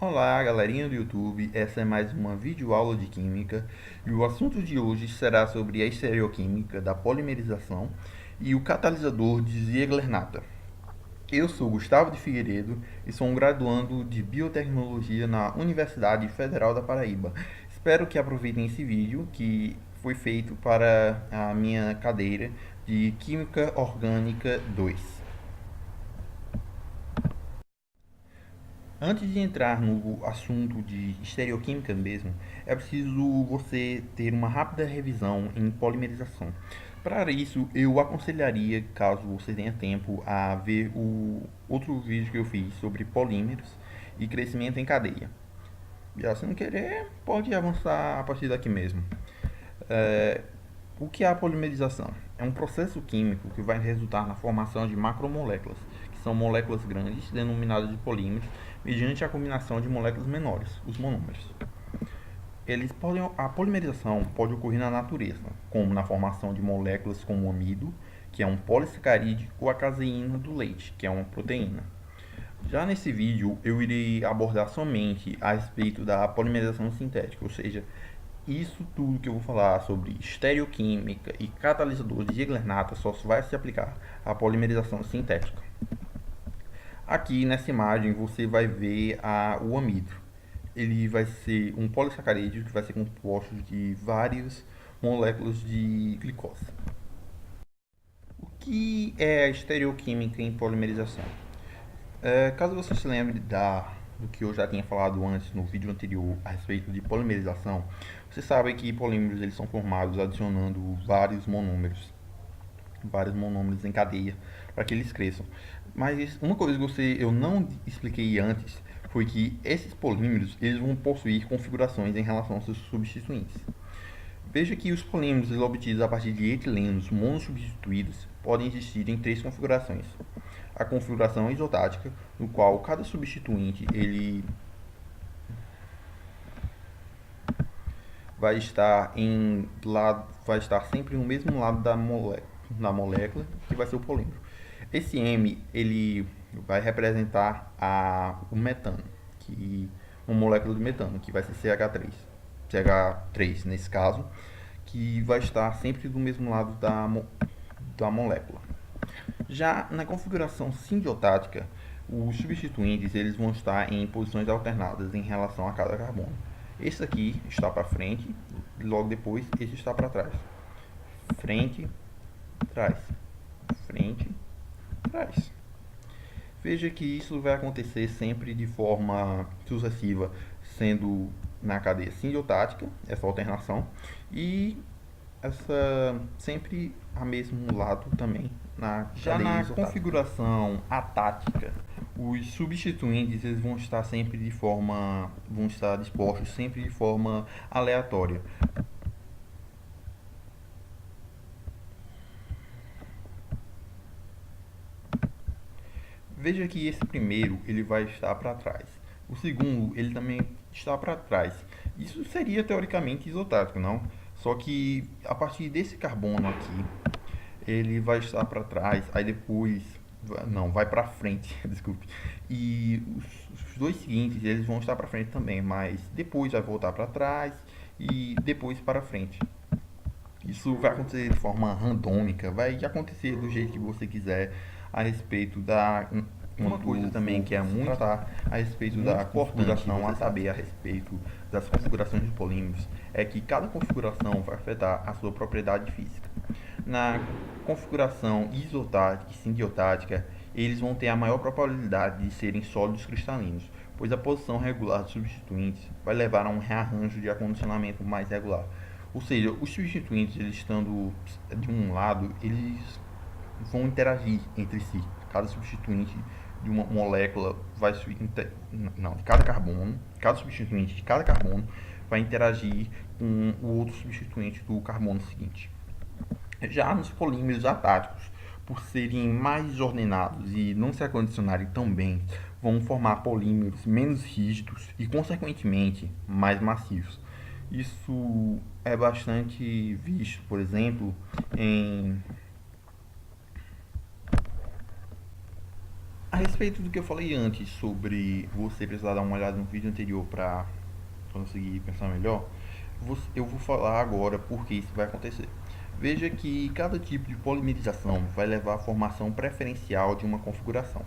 Olá, galerinha do YouTube, essa é mais uma videoaula de Química e o assunto de hoje será sobre a estereoquímica da polimerização e o catalisador de Ziegler-Natta. Eu sou Gustavo de Figueiredo e sou um graduando de Biotecnologia na Universidade Federal da Paraíba. Espero que aproveitem esse vídeo que foi feito para a minha cadeira de Química Orgânica 2. Antes de entrar no assunto de estereoquímica mesmo, é preciso você ter uma rápida revisão em polimerização. Para isso, eu aconselharia, caso você tenha tempo, a ver o outro vídeo que eu fiz sobre polímeros e crescimento em cadeia. Já se não querer, pode avançar a partir daqui mesmo. O que é a polimerização? É um processo químico que vai resultar na formação de macromoléculas, que são moléculas grandes, denominadas de polímeros, mediante a combinação de moléculas menores, os monômeros. A polimerização pode ocorrer na natureza, como na formação de moléculas como o amido, que é um polissacarídeo, ou a caseína do leite, que é uma proteína. Já nesse vídeo eu irei abordar somente a respeito da polimerização sintética, ou seja, isso tudo que eu vou falar sobre estereoquímica e catalisador de Ziegler-Natta só vai se aplicar à polimerização sintética. Aqui nessa imagem você vai ver o amido. Ele vai ser um polissacarídeo que vai ser composto de várias moléculas de glicose. O que é a estereoquímica em polimerização? Caso você se lembre do que eu já tinha falado antes no vídeo anterior a respeito de polimerização, você sabe que polímeros eles são formados adicionando vários monômeros em cadeia para que eles cresçam. Mas uma coisa que eu não expliquei antes foi que esses polímeros eles vão possuir configurações em relação aos seus substituintes. Veja que os polímeros obtidos a partir de etilenos monossubstituídos podem existir em três configurações. A configuração isotática, no qual cada substituinte ele vai estar sempre no mesmo lado da molécula, que vai ser o polímero. Esse M ele vai representar o metano, uma molécula de metano, que vai ser CH3 nesse caso, que vai estar sempre do mesmo lado da molécula. Já na configuração sindiotática, os substituintes eles vão estar em posições alternadas em relação a cada carbono. Esse aqui está para frente, logo depois esse está para trás. Frente, trás. Frente, trás. Veja que isso vai acontecer sempre de forma sucessiva, sendo na cadeia sindiotática, essa alternação, e essa sempre a mesmo lado também na já cadeia na isotática. Configuração atática, os substituintes eles vão estar vão estar dispostos sempre de forma aleatória. Veja que esse primeiro ele vai estar para trás. O segundo ele também está para trás. Isso seria teoricamente isotático, não? Só que a partir desse carbono aqui, ele vai estar para trás, aí depois não, vai para frente, desculpe. E os dois seguintes, eles vão estar para frente também, mas depois vai voltar para trás e depois para frente. Isso vai acontecer de forma randômica, vai acontecer do jeito que você quiser a respeito da uma coisa também que é muito a respeito da configuração a saber a respeito das configurações de polímeros é que cada configuração vai afetar a sua propriedade física. Na configuração isotática e sindiotática, eles vão ter a maior probabilidade de serem sólidos cristalinos, pois a posição regular dos substituintes vai levar a um rearranjo de acondicionamento mais regular. Ou seja, os substituintes, eles estando de um lado, eles vão interagir entre si. Cada substituinte de uma molécula vai de cada carbono, cada substituinte de cada carbono vai interagir com o outro substituinte do carbono seguinte. Já nos polímeros atáticos, por serem mais desordenados e não se acondicionarem tão bem, vão formar polímeros menos rígidos e, consequentemente, mais macios. Isso é bastante visto, por exemplo, em A respeito do que eu falei antes sobre você precisar dar uma olhada no vídeo anterior para conseguir pensar melhor, eu vou falar agora por que isso vai acontecer. Veja que cada tipo de polimerização vai levar à formação preferencial de uma configuração.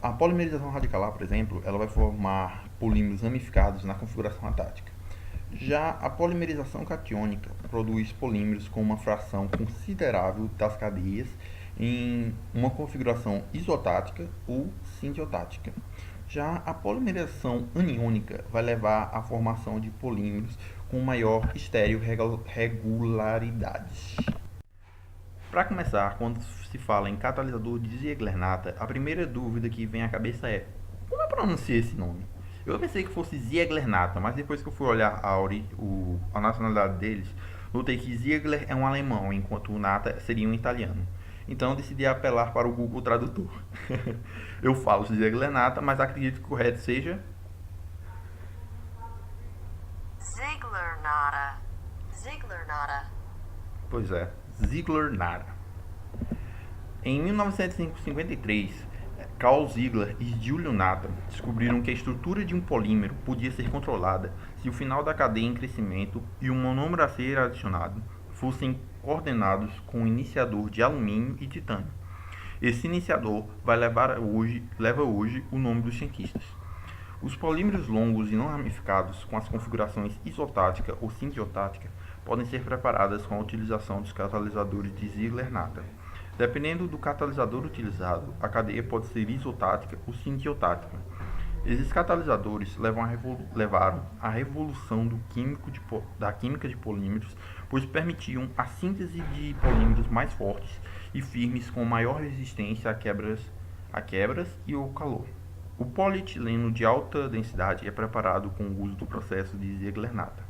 A polimerização radicalar, por exemplo, ela vai formar polímeros ramificados na configuração atática. Já a polimerização catiônica produz polímeros com uma fração considerável das cadeias em uma configuração isotática ou sintiotática. Já a polimerização aniônica vai levar à formação de polímeros com maior estereorregularidade. Para começar, quando se fala em catalisador de Ziegler-Natta, a primeira dúvida que vem à cabeça é: como eu pronuncio esse nome? Eu pensei que fosse Ziegler-Natta, mas depois que eu fui olhar a nacionalidade deles, notei que Ziegler é um alemão, enquanto o Natta seria um italiano. Então eu decidi apelar para o Google Tradutor. Eu falo Ziegler-Natta, mas acredito que o correto seja... Ziegler-Natta. Ziegler-Natta. Pois é, Ziegler-Natta. Em 1953, Carl Ziegler e Giulio Natta descobriram que a estrutura de um polímero podia ser controlada se o final da cadeia em crescimento e o monômero a ser adicionado fossem coordenados com um iniciador de alumínio e titânio. Esse iniciador leva hoje o nome dos cientistas. Os polímeros longos e não ramificados, com as configurações isotática ou sintiotática, podem ser preparadas com a utilização dos catalisadores de Ziegler-Natta. Dependendo do catalisador utilizado, a cadeia pode ser isotática ou sintiotática. Esses catalisadores levaram à revolução da química de polímeros, pois permitiam a síntese de polímeros mais fortes e firmes com maior resistência a quebras e ao calor. O polietileno de alta densidade é preparado com o uso do processo de Ziegler-Natta.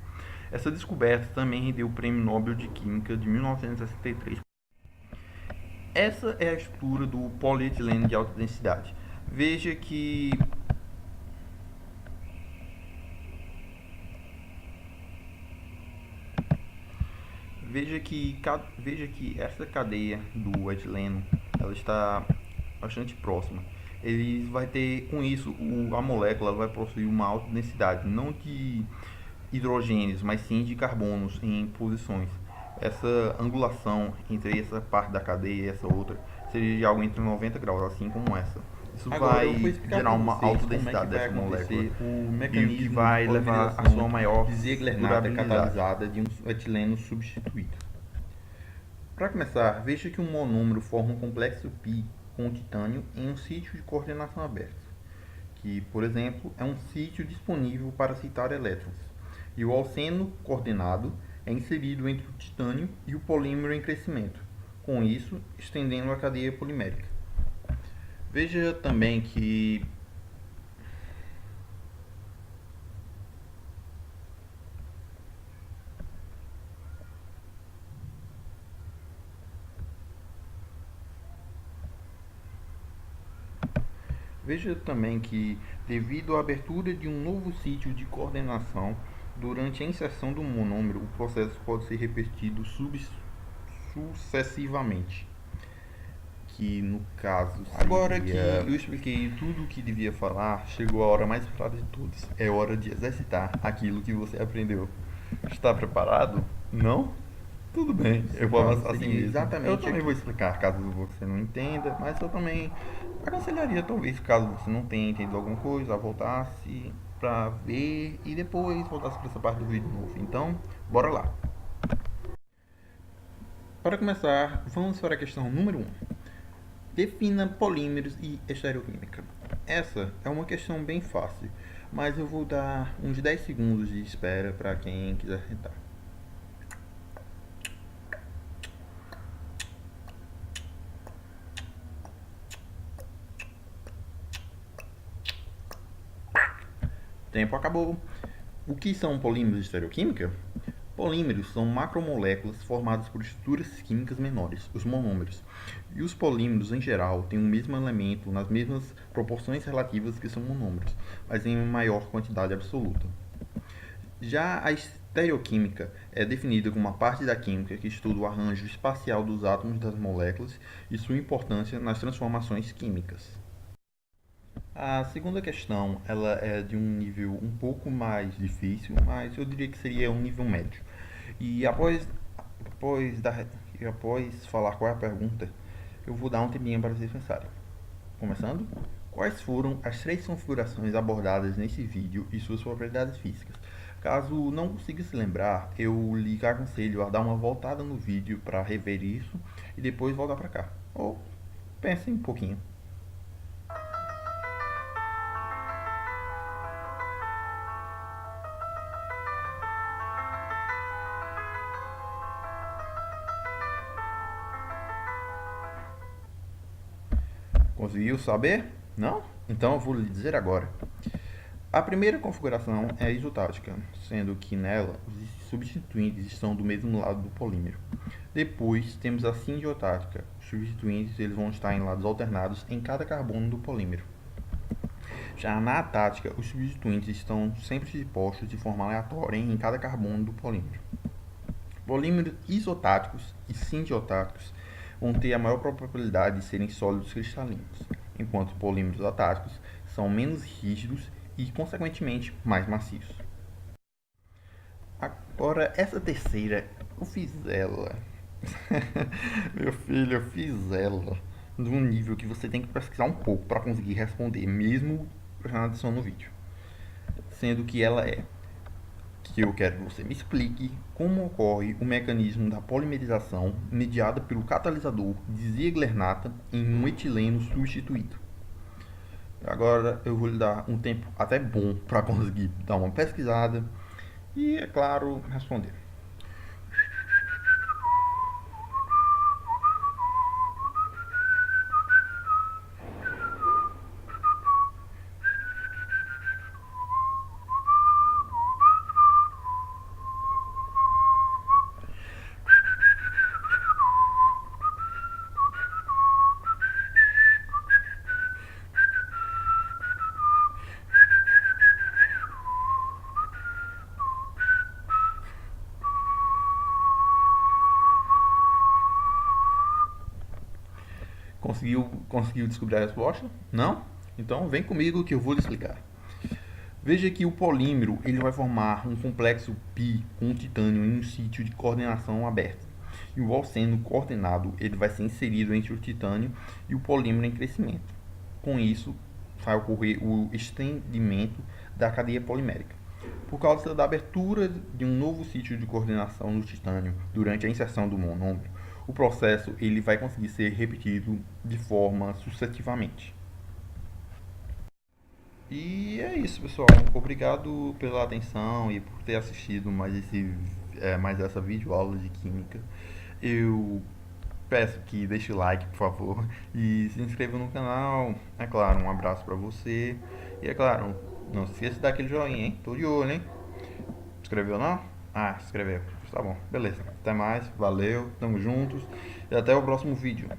Essa descoberta também rendeu o Prêmio Nobel de Química de 1963. Essa é a estrutura do polietileno de alta densidade. Veja que veja que essa cadeia do etileno ela está bastante próxima. Ele vai ter, com isso, a molécula vai possuir uma alta densidade, não de hidrogênios, mas sim de carbonos em posições. Essa angulação entre essa parte da cadeia e essa outra seria de algo entre 90 graus, assim como essa. Isso Agora eu vou vai explicar gerar para uma vocês alta como é que densidade vai dessa molécula acontecer o e mecanismo o que vai de levar a polimerização sua maior de Ziegler-Natta durabilidade. catalisada de um etileno substituído. Para começar, veja que um monômero forma um complexo π com titânio em um sítio de coordenação aberta, que, por exemplo, é um sítio disponível para aceitar elétrons, e o alceno coordenado é inserido entre o titânio e o polímero em crescimento, com isso estendendo a cadeia polimérica. Veja também que devido à abertura de um novo sítio de coordenação durante a inserção do monômero, o processo pode ser repetido sucessivamente. Que no caso seria... Agora que eu expliquei tudo o que devia falar, chegou a hora mais esperada de todas. É hora de exercitar aquilo que você aprendeu. Está preparado? Não? Tudo bem, eu vou avançar assim mesmo. Exatamente Eu também aqui. vou explicar caso você não entenda, mas eu também aconselharia talvez caso você não tenha entendido alguma coisa, a voltasse para ver e depois voltasse para essa parte do vídeo novo. Então, bora lá. Para começar, vamos para a questão número 1. Defina polímeros e estereoquímica. Essa é uma questão bem fácil, mas eu vou dar uns 10 segundos de espera para quem quiser tentar. Tempo acabou. O que são polímeros de estereoquímica? Polímeros são macromoléculas formadas por estruturas químicas menores, os monômeros. E os polímeros, em geral, têm o mesmo elemento nas mesmas proporções relativas que são monômeros, mas em maior quantidade absoluta. Já a estereoquímica é definida como uma parte da química que estuda o arranjo espacial dos átomos das moléculas e sua importância nas transformações químicas. A segunda questão, ela é de um nível um pouco mais difícil, mas eu diria que seria um nível médio. E após, dar, e após falar qual é a pergunta, eu vou dar um tempinho para vocês pensarem. Começando, quais foram as três configurações abordadas nesse vídeo e suas propriedades físicas? Caso não consiga se lembrar, eu lhe aconselho a dar uma voltada no vídeo para rever isso e depois voltar para cá. Ou pense um pouquinho. Conseguiu saber? Não? Então eu vou lhe dizer agora. A primeira configuração é a isotática, sendo que nela os substituintes estão do mesmo lado do polímero. Depois temos a sindiotática. Os substituintes eles vão estar em lados alternados em cada carbono do polímero. Já na atática, os substituintes estão sempre dispostos de forma aleatória em cada carbono do polímero. Polímeros isotáticos e sindiotáticos vão ter a maior probabilidade de serem sólidos cristalinos, enquanto polímeros atáticos são menos rígidos e, consequentemente, mais macios. Agora, essa terceira, eu fiz ela. Meu filho, eu fiz ela num nível que você tem que pesquisar um pouco para conseguir responder, mesmo prestando atenção no vídeo. Sendo que ela é que eu quero que você me explique como ocorre o mecanismo da polimerização mediada pelo catalisador de Ziegler-Natta em um etileno substituído. Agora eu vou lhe dar um tempo até bom para conseguir dar uma pesquisada e, é claro, responder. Conseguiu descobrir a resposta? Não? Então vem comigo que eu vou lhe explicar. Veja que o polímero ele vai formar um complexo π com o titânio em um sítio de coordenação aberta. E o alceno coordenado ele vai ser inserido entre o titânio e o polímero em crescimento. Com isso, vai ocorrer o estendimento da cadeia polimérica. Por causa da abertura de um novo sítio de coordenação no titânio durante a inserção do monômero, o processo ele vai conseguir ser repetido de forma sucessivamente. E é isso, pessoal. Obrigado pela atenção e por ter assistido mais essa videoaula de química. Eu peço que deixe o like, por favor, e se inscreva no canal. É claro, um abraço pra você. E é claro, não se esqueça de dar aquele joinha, hein? Tô de olho, hein? Escreveu não? Ah, escreveu. Tá bom, beleza. Até mais, valeu, tamo juntos e até o próximo vídeo.